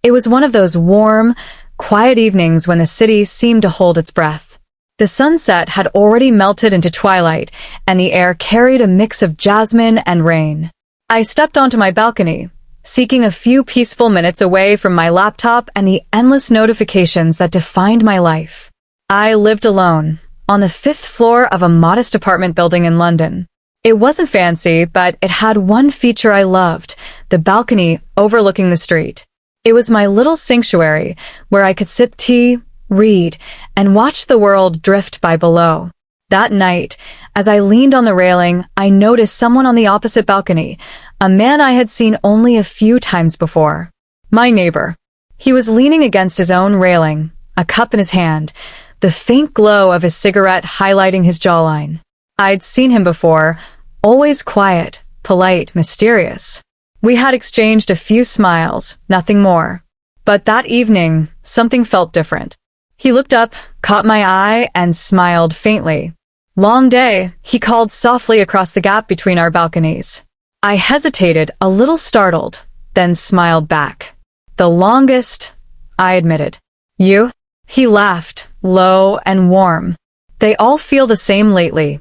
It was one of those warm, quiet evenings when the city seemed to hold its breath. The sunset had already melted into twilight, and the air carried a mix of jasmine and rain. I stepped onto my balcony, seeking a few peaceful minutes away from my laptop and the endless notifications that defined my life. I lived alone, on the 5th floor of a modest apartment building in London. It wasn't fancy, but it had one feature I loved, the balcony overlooking the street. It was my little sanctuary, where I could sip tea, read, and watch the world drift by below. That night, as I leaned on the railing, I noticed someone on the opposite balcony, a man I had seen only a few times before. My neighbor. He was leaning against his own railing, a cup in his hand, the faint glow of his cigarette highlighting his jawline. I'd seen him before, always quiet, polite, mysterious. We had exchanged a few smiles, nothing more. But that evening, something felt different. He looked up, caught my eye, and smiled faintly. "Long day," he called softly across the gap between our balconies. I hesitated, a little startled, then smiled back. "The longest," I admitted. "You?" He laughed, low and warm. "They all feel the same lately."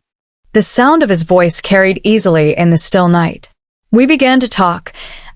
The sound of his voice carried easily in the still night. We began to talk,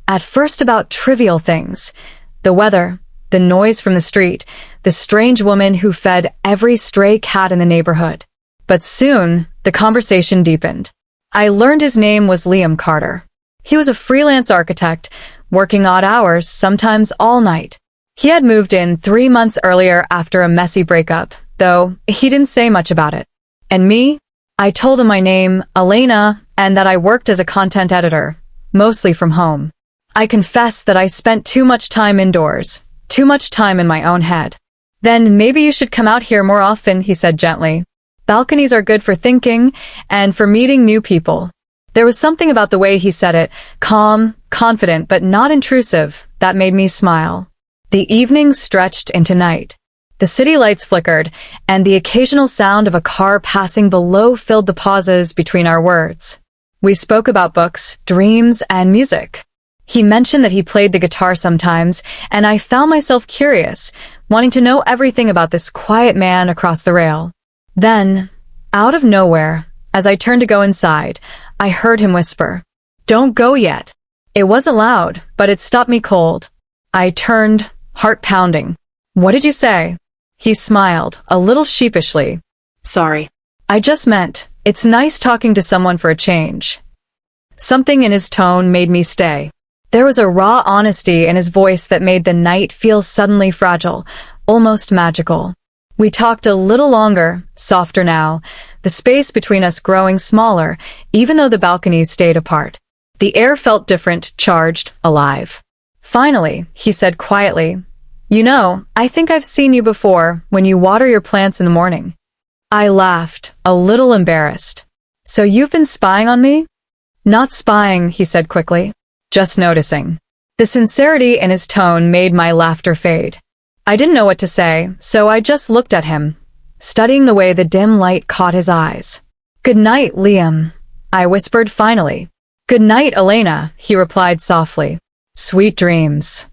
at first about trivial things. The weather, the noise from the street, the strange woman who fed every stray cat in the neighborhood. But soon, the conversation deepened. I learned his name was Liam Carter. He was a freelance architect, working odd hours, sometimes all night. He had moved in 3 months earlier after a messy breakup, though he didn't say much about it. And me? I told him my name, Elena, and that I worked as a content editor, mostly from home. I confessed that I spent too much time indoors, too much time in my own head. "Then maybe you should come out here more often," he said gently. "Balconies are good for thinking and for meeting new people." There was something about the way he said it, calm, confident, but not intrusive, that made me smile. The evening stretched into night. The city lights flickered, and the occasional sound of a car passing below filled the pauses between our words. We spoke about books, dreams, and music. He mentioned that he played the guitar sometimes, and I found myself curious, wanting to know everything about this quiet man across the rail. Then, out of nowhere, as I turned to go inside, I heard him whisper, "Don't go yet." It wasn't loud, but it stopped me cold. I turned, heart pounding. "What did you say?" He smiled, a little sheepishly. "Sorry. I just meant, it's nice talking to someone for a change." Something in his tone made me stay. There was a raw honesty in his voice that made the night feel suddenly fragile, almost magical. We talked a little longer, softer now, the space between us growing smaller, even though the balconies stayed apart. The air felt different, charged, alive. Finally, he said quietly, "You know, I think I've seen you before when you water your plants in the morning." I laughed, a little embarrassed. "So you've been spying on me?" "Not spying," he said quickly. "Just noticing." The sincerity in his tone made my laughter fade. I didn't know what to say, so I just looked at him, studying the way the dim light caught his eyes. "Good night, Liam," I whispered finally. "Good night, Elena," he replied softly. "Sweet dreams."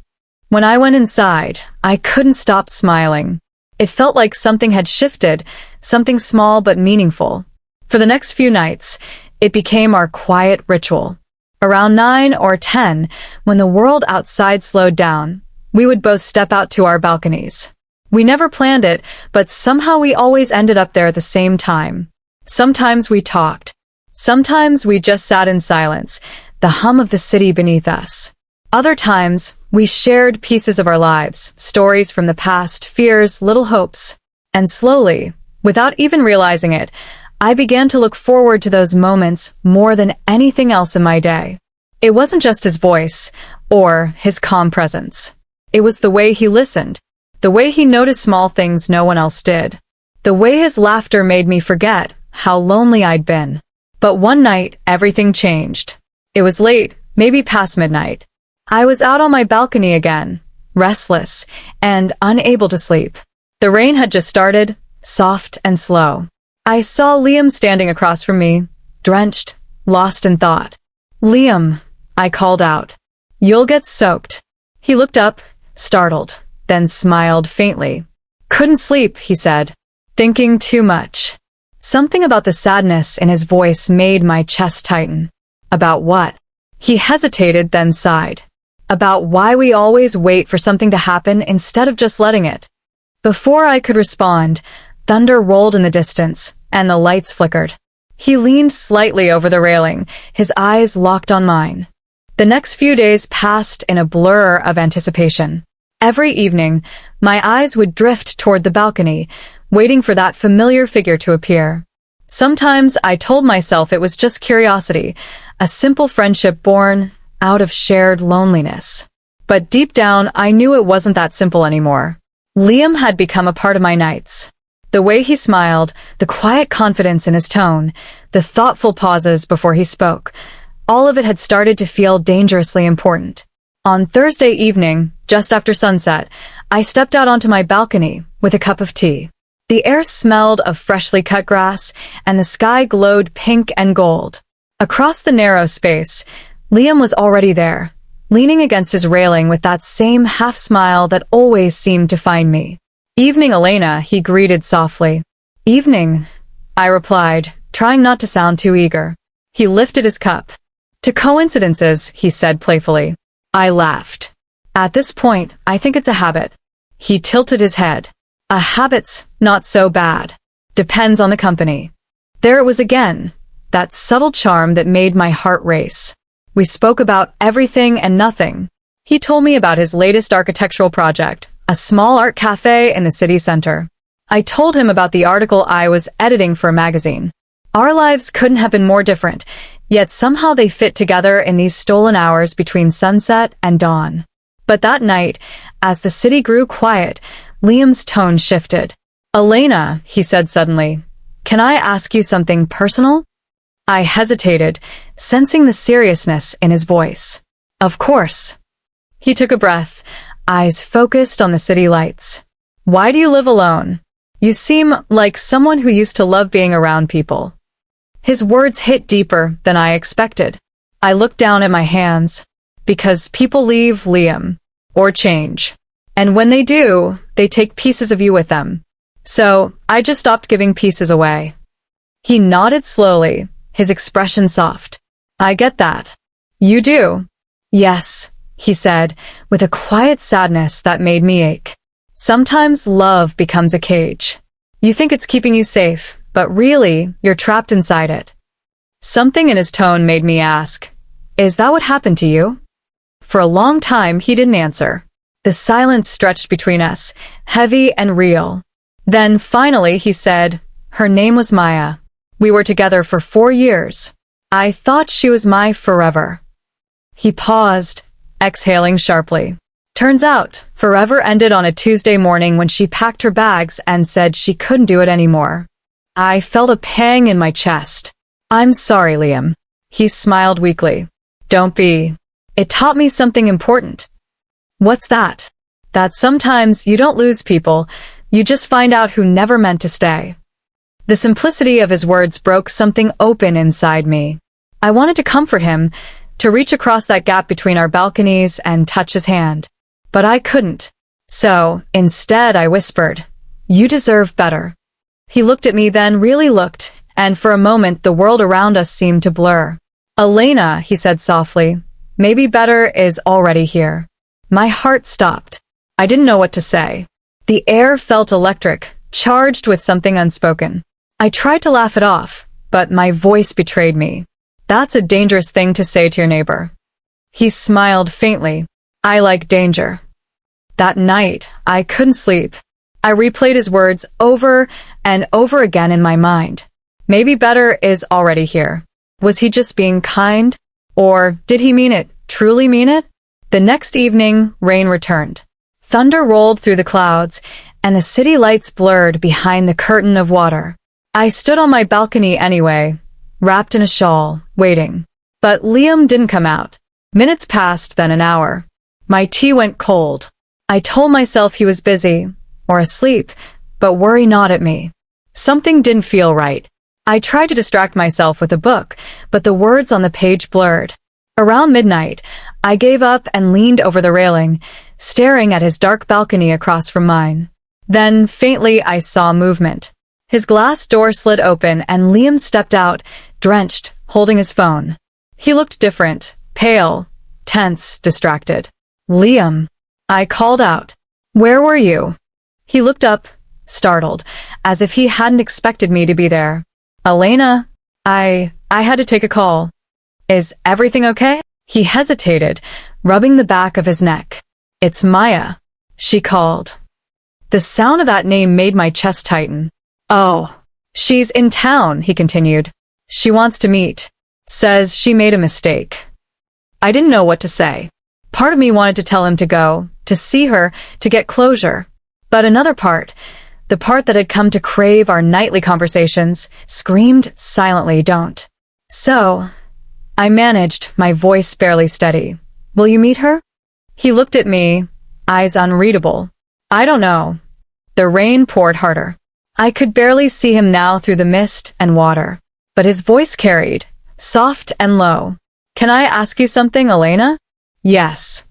When I went inside, I couldn't stop smiling. It felt like something had shifted, something small but meaningful. For the next few nights, it became our quiet ritual. Around 9 or 10, when the world outside slowed down, we would both step out to our balconies. We never planned it, but somehow we always ended up there at the same time. Sometimes we talked. Sometimes we just sat in silence, the hum of the city beneath us. Other times, we shared pieces of our lives, stories from the past, fears, little hopes. And slowly, without even realizing it, I began to look forward to those moments more than anything else in my day. It wasn't just his voice, or his calm presence. It was the way he listened, the way he noticed small things no one else did, the way his laughter made me forget how lonely I'd been. But one night, everything changed. It was late, maybe past midnight. I was out on my balcony again, restless, and unable to sleep. The rain had just started, soft and slow. I saw Liam standing across from me, drenched, lost in thought. "Liam," I called out. "You'll get soaked." He looked up, startled, then smiled faintly. Couldn't sleep, he said. Thinking too much. Something about the sadness in his voice made my chest tighten. About what? He hesitated, then sighed. About why we always wait for something to happen instead of just letting it. Before I could respond, thunder rolled in the distance, and the lights flickered. He leaned slightly over the railing, his eyes locked on mine. The next few days passed in a blur of anticipation. Every evening, my eyes would drift toward the balcony, waiting for that familiar figure to appear. Sometimes I told myself it was just curiosity, a simple friendship born out of shared loneliness. But deep down, I knew it wasn't that simple anymore. Liam had become a part of my nights. The way he smiled, the quiet confidence in his tone, the thoughtful pauses before he spoke, all of it had started to feel dangerously important. On Thursday evening, just after sunset, I stepped out onto my balcony with a cup of tea. The air smelled of freshly cut grass, and the sky glowed pink and gold. Across the narrow space, Liam was already there, leaning against his railing with that same half-smile that always seemed to find me. Evening, Elena, he greeted softly. Evening, I replied, trying not to sound too eager. He lifted his cup. To coincidences, he said playfully. I laughed. At this point, I think it's a habit. He tilted his head. A habit's not so bad. Depends on the company. There it was again, that subtle charm that made my heart race. We spoke about everything and nothing. He told me about his latest architectural project, a small art cafe in the city center. I told him about the article I was editing for a magazine. Our lives couldn't have been more different, yet somehow they fit together in these stolen hours between sunset and dawn. But that night, as the city grew quiet, Liam's tone shifted. Elena, he said suddenly, can I ask you something personal? I hesitated, sensing the seriousness in his voice. Of course. He took a breath, eyes focused on the city lights. Why do you live alone? You seem like someone who used to love being around people. His words hit deeper than I expected. I looked down at my hands. Because people leave, Liam, or change. And when they do, they take pieces of you with them. So, I just stopped giving pieces away. He nodded slowly, his expression soft. I get that. You do? Yes, he said, with a quiet sadness that made me ache. Sometimes love becomes a cage. You think it's keeping you safe, but really, you're trapped inside it. Something in his tone made me ask, is that what happened to you? For a long time, he didn't answer. The silence stretched between us, heavy and real. Then, finally, he said, her name was Maya. We were together for 4 years. I thought she was my forever. He paused, exhaling sharply. Turns out, forever ended on a Tuesday morning when she packed her bags and said she couldn't do it anymore. I felt a pang in my chest. I'm sorry, Liam. He smiled weakly. Don't be. It taught me something important. What's that? That sometimes you don't lose people, you just find out who never meant to stay. The simplicity of his words broke something open inside me. I wanted to comfort him, to reach across that gap between our balconies and touch his hand. But I couldn't. So, instead I whispered, you deserve better. He looked at me, then really looked, and for a moment the world around us seemed to blur. Elena, he said softly, maybe better is already here. My heart stopped. I didn't know what to say. The air felt electric, charged with something unspoken. I tried to laugh it off, but my voice betrayed me. That's a dangerous thing to say to your neighbor. He smiled faintly. I like danger. That night, I couldn't sleep. I replayed his words over and over again in my mind. Maybe better is already here. Was he just being kind? Or did he mean it, truly mean it? The next evening, rain returned. Thunder rolled through the clouds, and the city lights blurred behind the curtain of water. I stood on my balcony anyway, wrapped in a shawl, waiting. But Liam didn't come out. Minutes passed, then an hour. My tea went cold. I told myself he was busy, or asleep, but worry not at me. Something didn't feel right. I tried to distract myself with a book, but the words on the page blurred. Around midnight, I gave up and leaned over the railing, staring at his dark balcony across from mine. Then, faintly, I saw movement. His glass door slid open and Liam stepped out, drenched, holding his phone. He looked different, pale, tense, distracted. "Liam," I called out. "Where were you?" He looked up, startled, as if he hadn't expected me to be there. "Elena, I had to take a call. Is everything okay?" He hesitated, rubbing the back of his neck. "It's Maya," she called. The sound of that name made my chest tighten. "Oh, she's in town," he continued. "She wants to meet. Says she made a mistake." I didn't know what to say. Part of me wanted to tell him to go, to see her, to get closure. But another part, the part that had come to crave our nightly conversations, screamed silently, "Don't." So, I managed, my voice barely steady. "Will you meet her?" He looked at me, eyes unreadable. "I don't know." The rain poured harder. I could barely see him now through the mist and water. But his voice carried, soft and low. "Can I ask you something, Elena?" "Yes."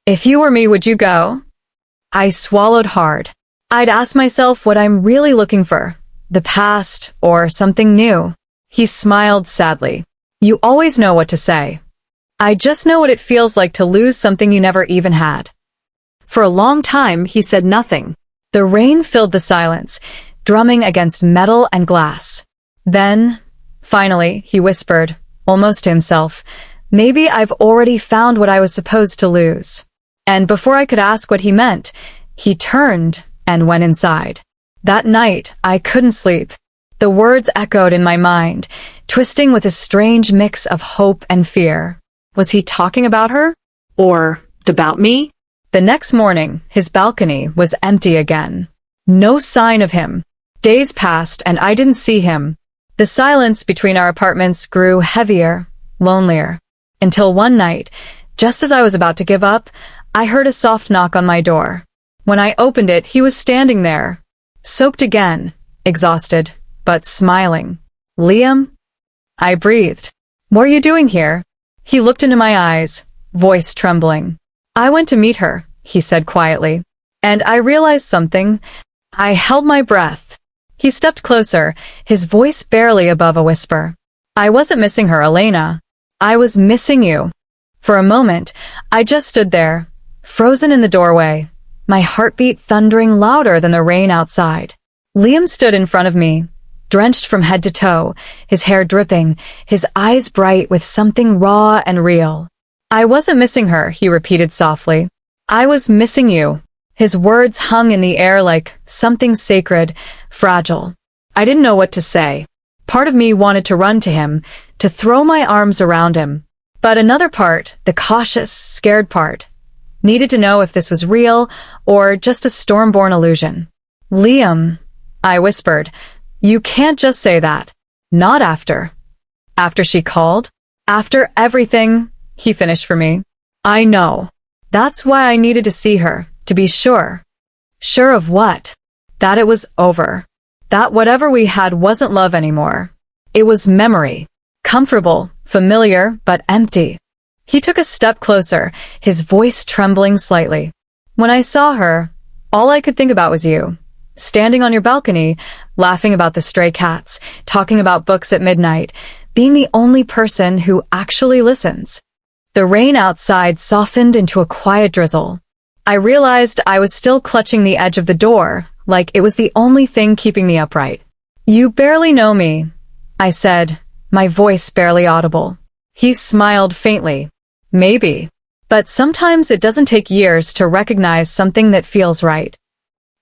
"If you were me, would you go?" I swallowed hard. I'd asked myself what I'm really looking for, the past or something new. He smiled sadly. "You always know what to say." "I just know what it feels like to lose something you never even had." For a long time, he said nothing. The rain filled the silence, drumming against metal and glass. Then, finally, he whispered, almost to himself, "Maybe I've already found what I was supposed to lose." And before I could ask what he meant, he turned and went inside. That night, I couldn't sleep. The words echoed in my mind, twisting with a strange mix of hope and fear. Was he talking about her? Or about me? The next morning, his balcony was empty again. No sign of him. Days passed and I didn't see him. The silence between our apartments grew heavier, lonelier. Until one night, just as I was about to give up, I heard a soft knock on my door. When I opened it, he was standing there, soaked again, exhausted, but smiling. "Liam?" I breathed. "What are you doing here?" He looked into my eyes, voice trembling. "I went to meet her," he said quietly. And I realized something. I held my breath. He stepped closer, his voice barely above a whisper. "I wasn't missing her, Elena. I was missing you." For a moment, I just stood there, frozen in the doorway, my heartbeat thundering louder than the rain outside. Liam stood in front of me, drenched from head to toe, his hair dripping, his eyes bright with something raw and real. "I wasn't missing her," he repeated softly. "I was missing you." His words hung in the air like something sacred, fragile. I didn't know what to say. Part of me wanted to run to him, to throw my arms around him. But another part, the cautious, scared part, needed to know if this was real or just a storm-born illusion. "Liam," I whispered, "you can't just say that. Not after." "After she called? After everything," he finished for me. "I know. That's why I needed to see her, to be sure." Sure of what? That it was over. That whatever we had wasn't love anymore. It was memory. Comfortable, familiar, but empty. He took a step closer, his voice trembling slightly. "When I saw her, all I could think about was you. Standing on your balcony, laughing about the stray cats, talking about books at midnight, being the only person who actually listens." The rain outside softened into a quiet drizzle. I realized I was still clutching the edge of the door, like it was the only thing keeping me upright. "You barely know me," I said, my voice barely audible. He smiled faintly. "Maybe. But sometimes it doesn't take years to recognize something that feels right."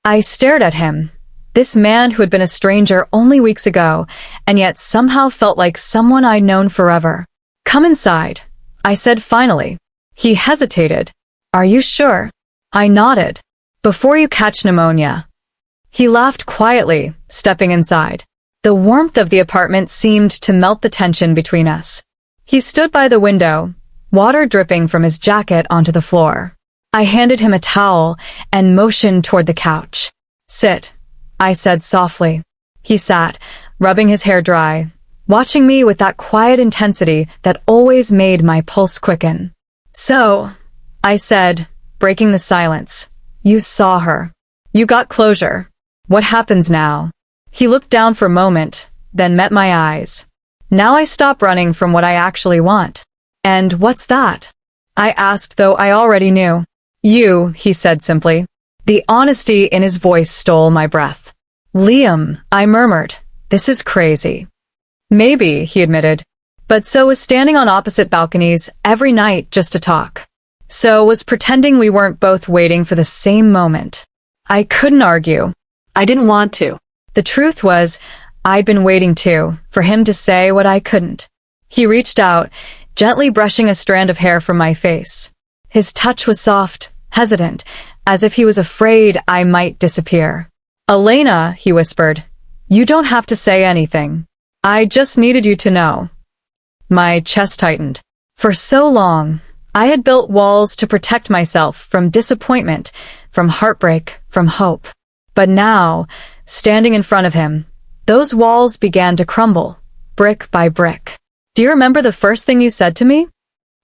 I stared at him, this man who had been a stranger only weeks ago, and yet somehow felt like someone I'd known forever. "Come inside," I said finally. He hesitated. "Are you sure?" I nodded. "Before you catch pneumonia." He laughed quietly, stepping inside. The warmth of the apartment seemed to melt the tension between us. He stood by the window, water dripping from his jacket onto the floor. I handed him a towel and motioned toward the couch. "Sit," I said softly. He sat, rubbing his hair dry, watching me with that quiet intensity that always made my pulse quicken. "So," I said, breaking the silence. You saw her. You got closure. What happens now? He looked down for a moment, then met my eyes. Now I stop running from what I actually want. And what's that? I asked, though I already knew. You, he said simply. The honesty in his voice stole my breath. Liam, I murmured. This is crazy. Maybe, he admitted. But so was standing on opposite balconies every night just to talk. So was pretending we weren't both waiting for the same moment. I couldn't argue. I didn't want to. The truth was, I'd been waiting too, for him to say what I couldn't. He reached out, gently brushing a strand of hair from my face. His touch was soft, hesitant, as if he was afraid I might disappear. Elena, he whispered, you don't have to say anything. I just needed you to know. My chest tightened. For so long, I had built walls to protect myself from disappointment, from heartbreak, from hope. But now, standing in front of him, those walls began to crumble, brick by brick. Do you remember the first thing you said to me?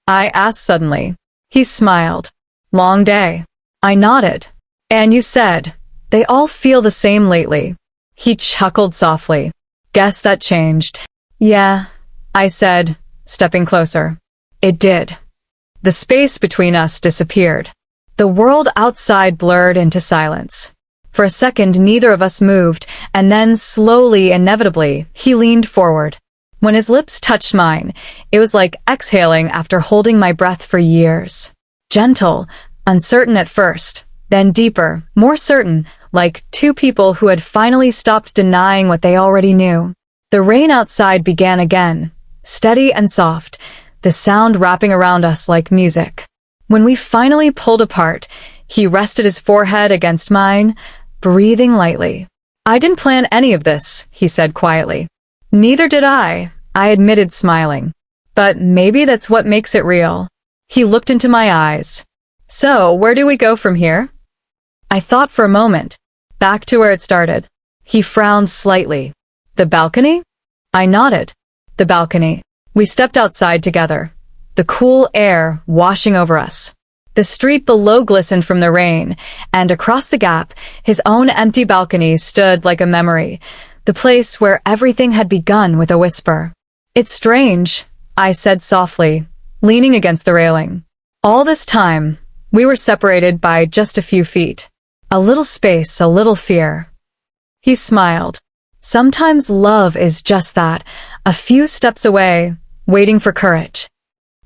I asked suddenly. He smiled. Long day. I nodded. And you said, they all feel the same lately. He chuckled softly. Guess that changed. Yeah, I said, stepping closer. It did. The space between us disappeared. The world outside blurred into silence. For a second, neither of us moved, and then slowly, inevitably, he leaned forward. When his lips touched mine, it was like exhaling after holding my breath for years. Gentle, uncertain at first, then deeper, more certain, like two people who had finally stopped denying what they already knew. The rain outside began again, steady and soft, the sound wrapping around us like music. When we finally pulled apart, he rested his forehead against mine, breathing lightly. I didn't plan any of this, he said quietly. Neither did I admitted, smiling. But maybe that's what makes it real. He looked into my eyes. So, where do we go from here? I thought for a moment. Back to where it started. He frowned slightly. The balcony? I nodded. The balcony. We stepped outside together. The cool air washing over us. The street below glistened from the rain, and across the gap, his own empty balcony stood like a memory, the place where everything had begun with a whisper. It's strange, I said softly, leaning against the railing. All this time, we were separated by just a few feet. A little space, a little fear. He smiled. Sometimes love is just that, a few steps away, waiting for courage.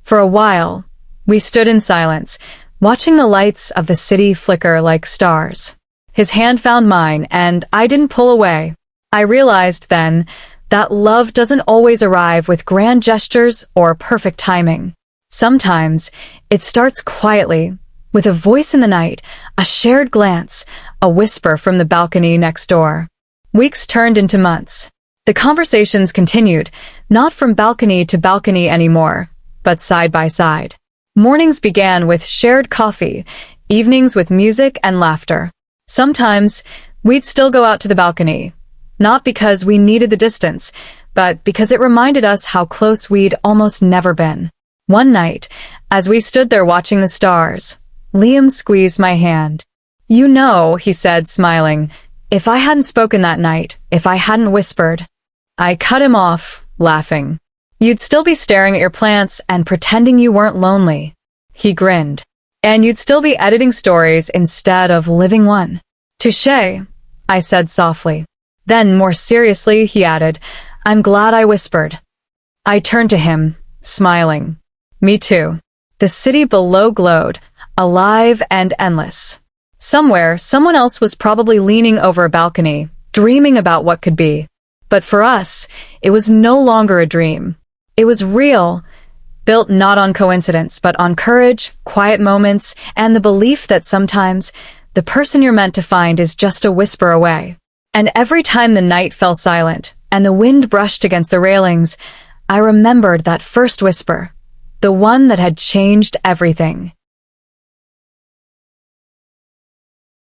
For a while, we stood in silence, watching the lights of the city flicker like stars. His hand found mine, and I didn't pull away. I realized then that love doesn't always arrive with grand gestures or perfect timing. Sometimes it starts quietly, with a voice in the night, a shared glance, a whisper from the balcony next door. Weeks turned into months. The conversations continued, not from balcony to balcony anymore, but side by side. Mornings began with shared coffee, evenings with music and laughter. Sometimes, we'd still go out to the balcony, not because we needed the distance, but because it reminded us how close we'd almost never been. One night, as we stood there watching the stars, Liam squeezed my hand. You know, he said, smiling, if I hadn't spoken that night, if I hadn't whispered. I cut him off, laughing. You'd still be staring at your plants and pretending you weren't lonely. He grinned. And you'd still be editing stories instead of living one. Touché, I said softly. Then, more seriously, he added, I'm glad I whispered. I turned to him, smiling. Me too. The city below glowed, alive and endless. Somewhere, someone else was probably leaning over a balcony, dreaming about what could be. But for us, it was no longer a dream. It was real, built not on coincidence, but on courage, quiet moments, and the belief that sometimes the person you're meant to find is just a whisper away. And every time the night fell silent, and the wind brushed against the railings, I remembered that first whisper, the one that had changed everything.